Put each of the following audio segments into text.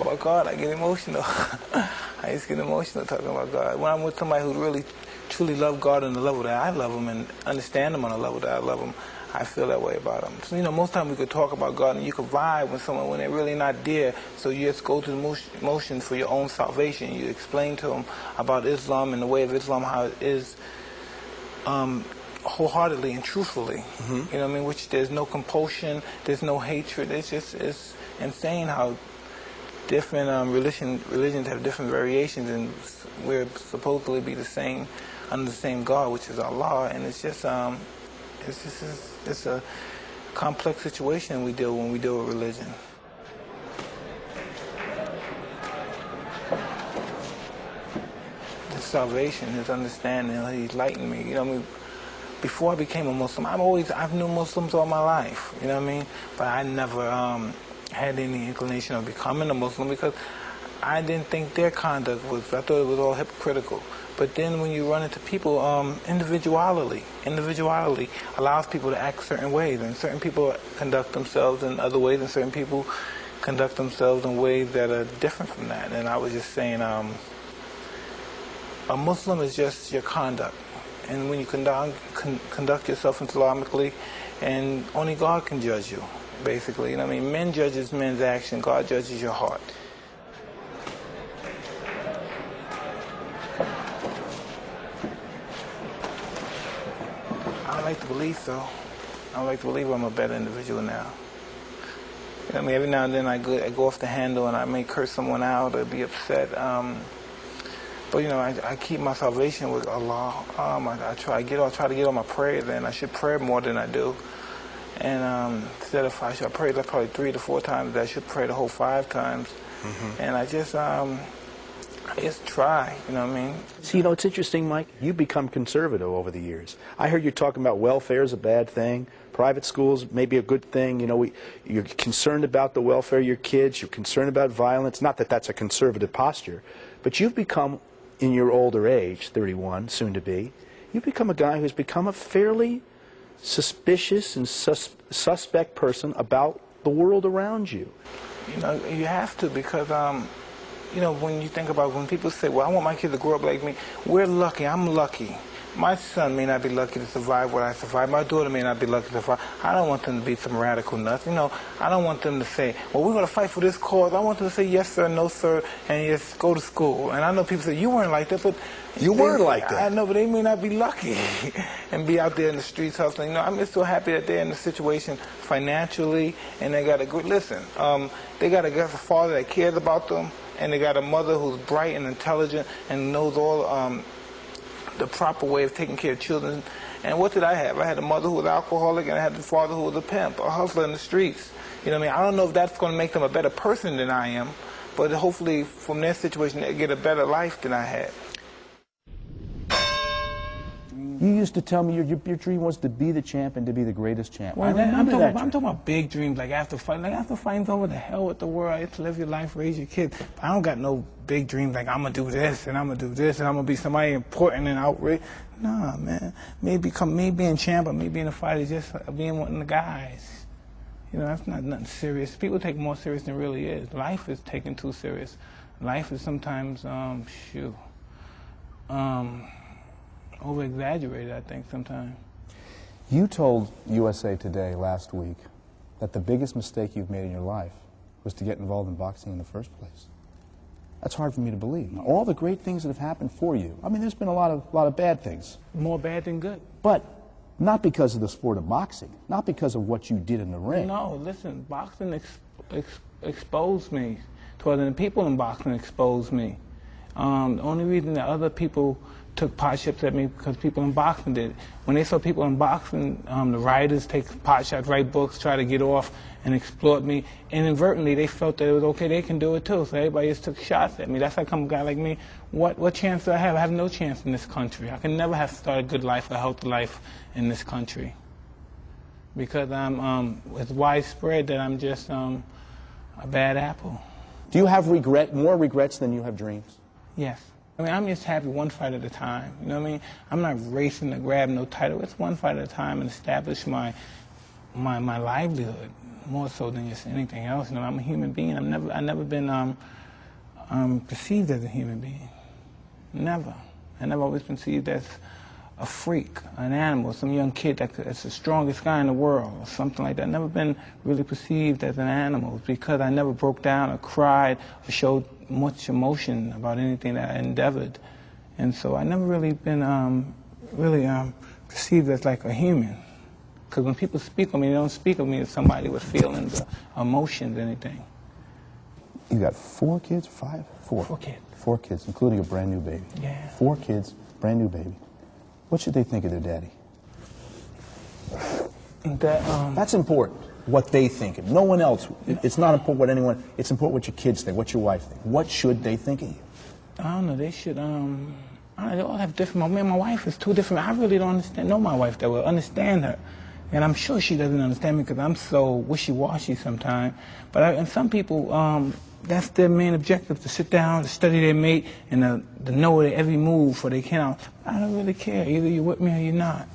About God, I get emotional. I just get emotional talking about God. When I'm with somebody who really, truly loves God on the level that I love Him and understand Him on the level that I love Him, I feel that way about Him. So, most times we could talk about God and you could vibe with someone when they're really not there. So you just go through the motions for your own salvation. You explain to them about Islam and the way of Islam, how it is wholeheartedly and truthfully. Mm-hmm. Which there's no compulsion, there's no hatred. It's insane how different religions have different variations, and we're supposedly be the same under the same God, which is Allah. And it's a complex situation when we deal with religion. His salvation, His understanding, He enlightened me. Before I became a Muslim, I've known Muslims all my life. But I never had any inclination of becoming a Muslim because I didn't think their conduct I thought it was all hypocritical. But then when you run into people, individuality allows people to act certain ways, and certain people conduct themselves in other ways, and certain people conduct themselves in ways that are different from that. And I was just saying, a Muslim is just your conduct. And when you conduct yourself Islamically, and only God can judge you. Basically, men judges men's action, God judges your heart. I like to believe so. I like to believe I'm a better individual now. Every now and then I go off the handle and I may curse someone out or be upset. But I keep my salvation with Allah. I try to get on my prayers, and I should pray more than I do. And instead of I pray like probably 3 to 4 times, I should pray the whole 5 times. Mm-hmm. And I just try, See, it's interesting, Mike. You become conservative over the years. I heard you talking about welfare is a bad thing, private schools may be a good thing. You're concerned about the welfare of your kids. You're concerned about violence. Not that that's a conservative posture, but you've become, in your older age, 31, soon to be, you've become a guy who's become a fairly suspicious and suspect person about the world around you. You have to, because when you think about when people say, well, I want my kid to grow up like me, we're lucky. I'm lucky. My son may not be lucky to survive what I survived. My daughter may not be lucky to survive. I don't want them to be some radical nuts. I don't want them to say, well, we're going to fight for this cause. I want them to say yes, sir, no, sir, and just go to school. And I know people say, you weren't like that, but... You weren't like that. I know, but they may not be lucky and be out there in the streets hustling. I'm just so happy that they're in the situation financially, and they got a good... Listen, they got a father that cares about them, and they got a mother who's bright and intelligent and knows all... the proper way of taking care of children. And what did I have? I had a mother who was alcoholic, and I had a father who was a pimp, a hustler in the streets. I don't know if that's going to make them a better person than I am, but hopefully from their situation they get a better life than I had. You used to tell me your dream was to be the champ and to be the greatest champ. Well, I'm talking about big dreams, like after fighting over the hell with the world, I have to live your life, raise your kids. But I don't got no big dreams like I'm going to do this and I'm going to do this and I'm going to be somebody important and outraged. Nah, man. Me being champ or me being a fighter is just being one of the guys. That's not nothing serious. People take it more serious than it really is. Life is taken too serious. Life is sometimes, over-exaggerated, I think, sometimes. You told USA Today last week that the biggest mistake you've made in your life was to get involved in boxing in the first place. That's hard for me to believe. Now, all the great things that have happened for you, there's been a lot of bad things. More bad than good. But not because of the sport of boxing, not because of what you did in the ring. No, listen, boxing exposed me. The people in boxing exposed me. The only reason that other people took pot shots at me because people in boxing did. When they saw people in boxing, the writers take pot shots, write books, try to get off and exploit me. And inadvertently, they felt that it was okay, they can do it too. So everybody just took shots at me. That's how come a guy like me, what chance do I have? I have no chance in this country. I can never have started a good life, a healthy life in this country. Because it's widespread that I'm just a bad apple. Do you have more regrets than you have dreams? Yes. I'm just happy one fight at a time. I'm not racing to grab no title. It's one fight at a time and establish my livelihood. more so than just anything else. You know, I'm a human being. I've never been perceived as a human being. Never. I never always been perceived as a freak, an animal, some young kid that's the strongest guy in the world, or something like that. I've never been really perceived as an animal because I never broke down or cried or showed much emotion about anything that I endeavored. And so I never really been perceived as like a human. Because when people speak of me, they don't speak of me as somebody with feelings or emotions or anything. You got 4 kids, 5? 4. 4 kids. 4 kids, including a brand new baby. Yeah. 4 kids, brand new baby. What should they think of their daddy? That's important, what they think. No one else. It's not important what anyone, it's important what your kids think, what your wife think. What should they think of you? I don't know, they should, they all have different, me and my wife is 2 different, I really don't know my wife that well, understand her. And I'm sure she doesn't understand me because I'm so wishy-washy sometimes. But and some people, that's their main objective, to sit down, to study their mate, and to know their every move for they can. I don't really care. Either you're with me or you're not.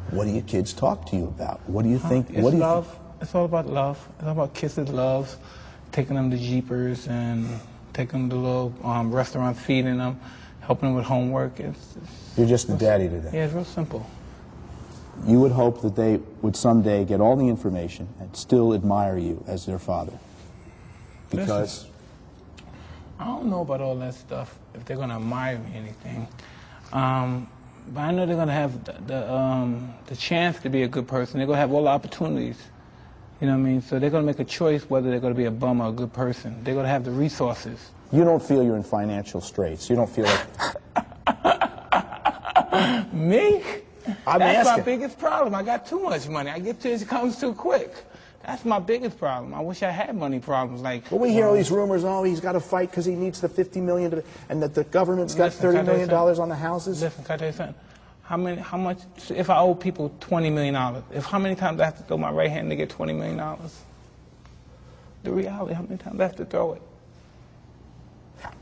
What do your kids talk to you about? What do you think? It's love. It's all about love. It's all about kisses, loves, taking them to Jeepers and taking them to little restaurants, feeding them, helping them with homework. You're just the daddy to them. Yeah, it's real simple. You would hope that they would someday get all the information and still admire you as their father. Because? Listen, I don't know about all that stuff, if they're going to admire me or anything. But I know they're going to have the chance to be a good person. They're going to have all the opportunities. You know what I mean? So they're going to make a choice whether they're going to be a bum or a good person. They're going to have the resources. You don't feel you're in financial straits. You don't feel like... Me? I'm That's asking. my biggest problem. I got too much money. I get to it comes too quick. That's my biggest problem. I wish I had money problems like... Well, we hear all these rumors, oh, he's got to fight because he needs the $50 million, and that the government's got $30 million on the houses. Listen, can I tell you something? How much, if I owe people $20 million, how many times I have to throw my right hand to get $20 million? The reality, how many times I have to throw it?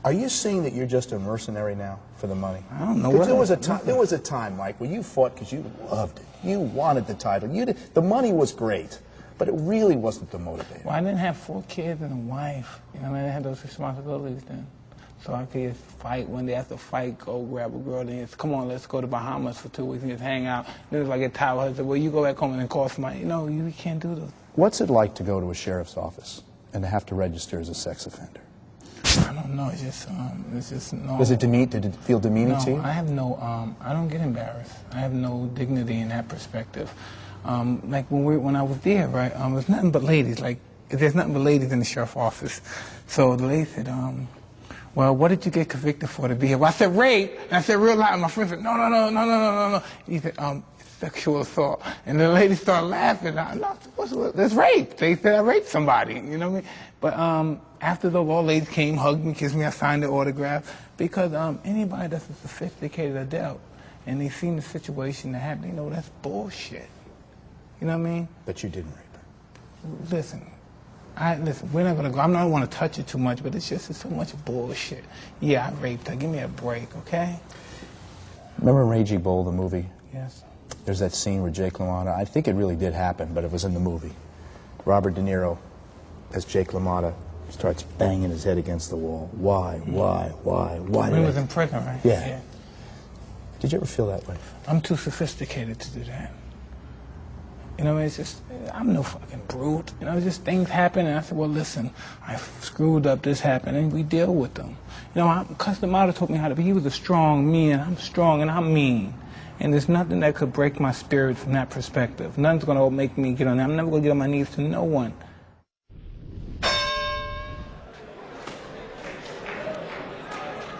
Are you saying that you're just a mercenary now for the money? I don't know. There was a time, Mike, where you fought because you loved it. You wanted the title. The money was great, but it really wasn't the motivator. Well, I didn't have 4 kids and a wife. You know, I didn't have those responsibilities then. So I could just fight when they have to fight, go grab a girl, then it's, come on, let's go to Bahamas for 2 weeks and just hang out. Then if I get tired, I say, well, you go back home and then call somebody. You know, you can't do this. What's it like to go to a sheriff's office and to have to register as a sex offender? I don't know. It's just no. Did it feel demeaning to you? I have no. I don't get embarrassed. I have no dignity in that perspective. Like when I was there, right? There's nothing but ladies. Like there's nothing but ladies in the sheriff's office. So the lady said, well, what did you get convicted for to be here? Well, I said rape, and I said real loud. And my friend said, no. He said, sexual assault. And the lady started laughing. That's rape. They said I raped somebody. You know what I mean? But after the all ladies came, hugged me, kissed me, I signed the autograph. Because anybody that's a sophisticated adult and they seen the situation that happened, they know that's bullshit. You know what I mean? But you didn't rape her. Listen, we're not going to go. I don't want to touch it too much, but it's so much bullshit. Yeah, I raped her. Give me a break, okay? Remember Raging Bull, the movie? Yes. There's that scene where Jake LaMotta, I think it really did happen, but it was in the movie. Robert De Niro, as Jake LaMotta, starts banging his head against the wall. Why? When he was in prison, right? Yeah. Did you ever feel that way? I'm too sophisticated to do that. You know, it's just, I'm no fucking brute. You know, just things happen, and I said, well, listen, I screwed up, this happened, and we deal with them. You know, Customato taught me how to be. He was a strong man. I'm strong, and I'm mean. And there's nothing that could break my spirit from that perspective. Nothing's going to make me get on there. I'm never going to get on my knees to no one.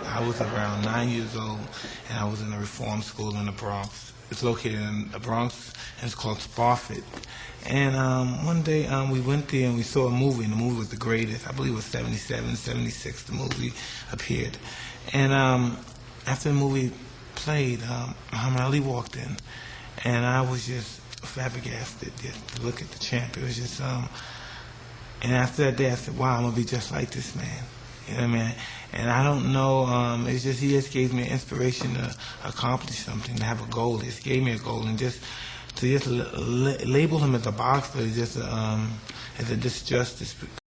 I was around 9 years old, and I was in a reform school in the Bronx. It's located in the Bronx, and it's called Spofford. And one day we went there and we saw a movie, and the movie was the greatest. I believe it was 77, 76, the movie appeared. And after the movie played, Muhammad Ali walked in, and I was just flabbergasted just to look at the champ. It was just, and after that day I said, wow, I'm going to be just like this man. You know what I mean? And I don't know, it's just, he just gave me an inspiration to accomplish something, to have a goal. He just gave me a goal, and just to just label him as a boxer is just as a disjustice